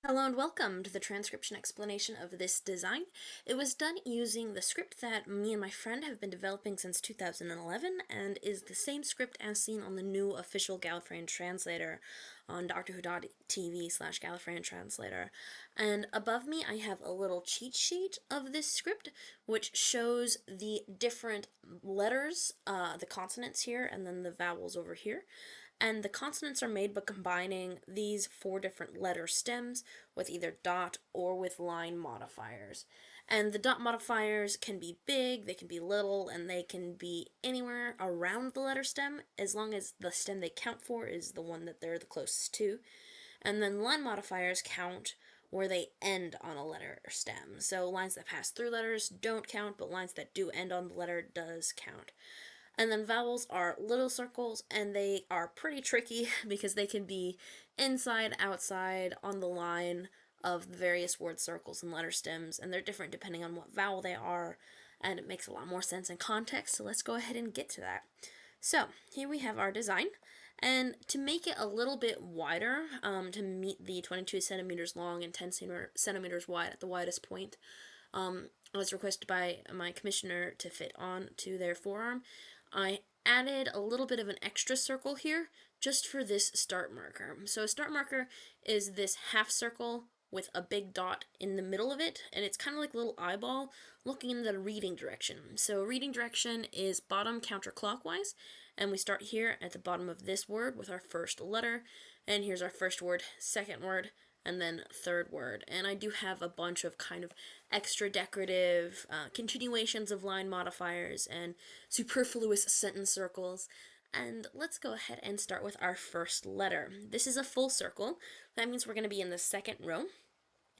Hello and welcome to the transcription explanation of this design. It was done using the script that me and my friend have been developing since 2011 and is the same script as seen on the new official Gallifreyan translator on doctorwho.tv/Gallifreyan translator. And above me I have a little cheat sheet of this script which shows the different letters, the consonants here and then the vowels over here. And the consonants are made by combining these 4 different letter stems with either dot or with line modifiers. And the dot modifiers can be big, they can be little, and they can be anywhere around the letter stem as long as the stem they count for is the one that they're the closest to. And then line modifiers count where they end on a letter or stem. So lines that pass through letters don't count, but lines that do end on the letter does count. And then vowels are little circles, and they are pretty tricky because they can be inside, outside, on the line of the various word circles and letter stems, and they're different depending on what vowel they are, and it makes a lot more sense in context, so let's go ahead and get to that. So, here we have our design, and to make it a little bit wider, to meet the 22 centimeters long and 10 centimeters wide at the widest point, I was requested by my commissioner to fit on to their forearm. I added a little bit of an extra circle here just for this start marker. So a start marker is this half circle with a big dot in the middle of it, and it's kind of like a little eyeball looking in the reading direction. So reading direction is bottom counterclockwise, and we start here at the bottom of this word with our first letter, and here's our first word, second word, and then third word. And I do have a bunch of kind of extra decorative continuations of line modifiers and superfluous sentence circles. And let's go ahead and start with our first letter. This is a full circle. That means we're going to be in the second row.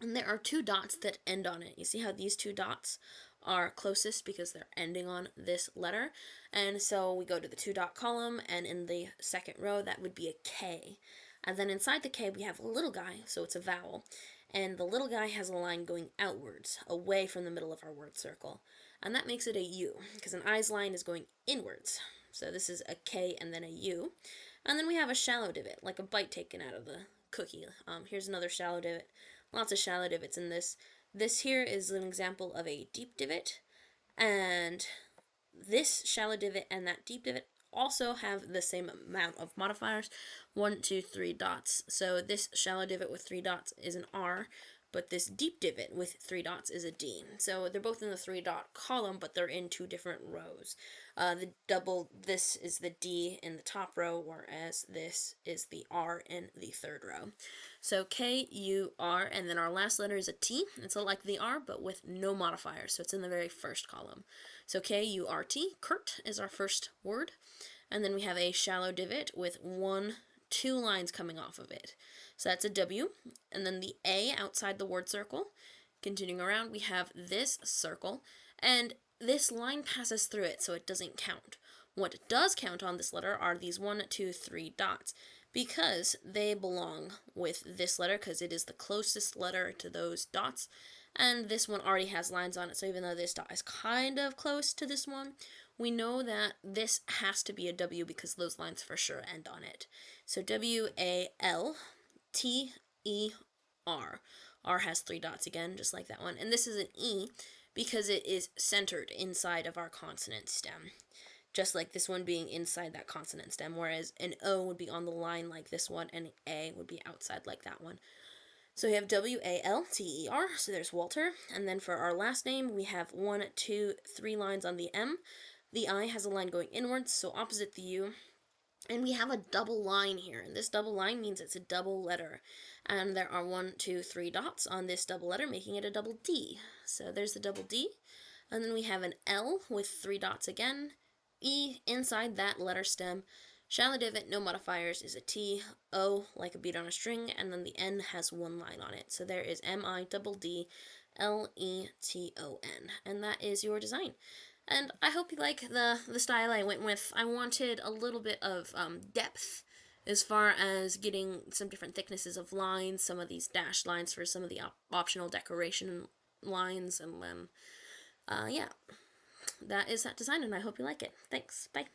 And there are 2 dots that end on it. You see how these 2 dots are closest because they're ending on this letter. And so we go to the 2 dot column, and in the second row that would be a K. And then inside the K we have a little guy, so it's a vowel. And the little guy has a line going outwards, away from the middle of our word circle. And that makes it a U, because an I's line is going inwards. So this is a K and then a U. And then we have a shallow divot, like a bite taken out of the cookie. Here's another shallow divot. Lots of shallow divots in this. This here is an example of a deep divot. And this shallow divot and that deep divot also have the same amount of modifiers, 1, 2, 3 dots. So this shallow divot with 3 dots is an R, but this deep divot with 3 dots is a D. So they're both in the 3 dot column, but they're in 2 different rows. This is the D in the top row, whereas this is the R in the third row. So K, U, R, and then our last letter is a T. It's like the R, but with no modifiers, so it's in the very first column. So K, U, R, T, Kurt is our first word. And then we have a shallow divot with 2 lines coming off of it. So that's a W. And then the A outside the word circle. Continuing around, we have this circle, and this line passes through it, so it doesn't count. What does count on this letter are these 1, 2, 3 dots, because they belong with this letter, because it is the closest letter to those dots. And this one already has lines on it, so even though this dot is kind of close to this one, we know that this has to be a W because those lines for sure end on it. So W-A-L-T-E-R. R has 3 dots again, just like that one. And this is an E because it is centered inside of our consonant stem, just like this one being inside that consonant stem, whereas an O would be on the line like this one, and an A would be outside like that one. So we have W-A-L-T-E-R, so there's Walter. And then for our last name, we have 1, 2, 3 lines on the M. The I has a line going inwards, so opposite the U. And we have a double line here, and this double line means it's a double letter. And there are 1, 2, 3 dots on this double letter, making it a double D. So there's the double D. And then we have an L with 3 dots again. E inside that letter stem. Shallow divot, no modifiers, is a T. O, like a bead on a string, and then the N has 1 line on it. So there is M-I-D-D-L-E-T-O-N, and that is your design. And I hope you like the style I went with. I wanted a little bit of depth as far as getting some different thicknesses of lines, some of these dashed lines for some of the optional decoration lines, and then, yeah, that is that design, and I hope you like it. Thanks, bye.